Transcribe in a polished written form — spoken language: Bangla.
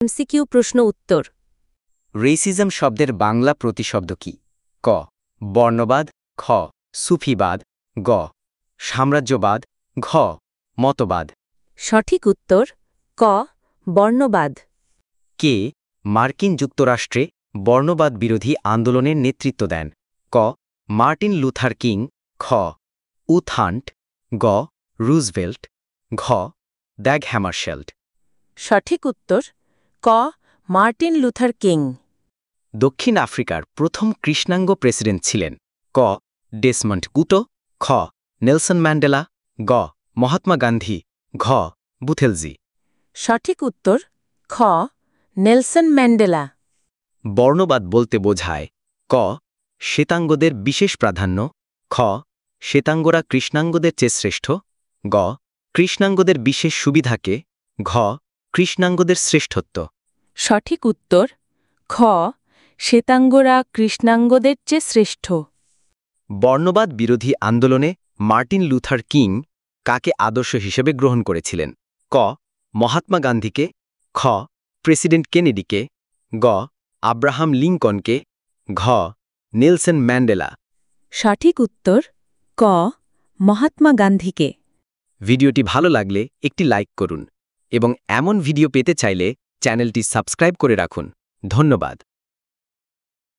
এমসিকিউ প্রশ্ন উত্তর। রেসিজম শব্দের বাংলা প্রতিশব্দ কি? ক বর্ণবাদ, খ সুফিবাদ, গ সাম্রাজ্যবাদ, ঘ মতবাদ। সঠিক উত্তর ক বর্ণবাদ। কে মার্কিন যুক্তরাষ্ট্রে বর্ণবাদ বিরোধী আন্দোলনের নেতৃত্ব দেন? ক মার্টিন লুথার কিং, খ উথ হান্ট, গ রুজভেল্ট, ঘ দ্যাগ হ্যামারশেল্ড। সঠিক উত্তর ক মার্টিন লুথার কিং। দক্ষিণ আফ্রিকার প্রথম কৃষ্ণাঙ্গ প্রেসিডেন্ট ছিলেন? ক ডেসমন্ড তুতু, খ নেলসন ম্যান্ডেলা, গ মহাত্মা গান্ধী, ঘ বুথেলজি। সঠিক উত্তর খ নেলসন ম্যান্ডেলা। বর্ণবাদ বলতে বোঝায়? ক শ্বেতাঙ্গদের বিশেষ প্রাধান্য, খ শ্বেতাঙ্গরা কৃষ্ণাঙ্গদের চেয়ে শ্রেষ্ঠ, গ কৃষ্ণাঙ্গদের বিশেষ সুবিধাকে, ঘ কৃষ্ণাঙ্গদের শ্রেষ্ঠত্ব। সঠিক উত্তর খ শ্বেতাঙ্গরা কৃষ্ণাঙ্গদের চেয়ে শ্রেষ্ঠ। বর্ণবাদ বিরোধী আন্দোলনে মার্টিন লুথার কিং কাকে আদর্শ হিসেবে গ্রহণ করেছিলেন? ক মহাত্মা গান্ধীকে, খ প্রেসিডেন্ট কেনেডিকে, গ আব্রাহাম লিঙ্কনকে, ঘ নেলসন ম্যান্ডেলা। সঠিক উত্তর ক মহাত্মা গান্ধীকে। ভিডিওটি ভালো লাগলে একটি লাইক করুন এবং এমন ভিডিও পেতে চাইলে চ্যানেলটি সাবস্ক্রাইব করে রাখুন। ধন্যবাদ।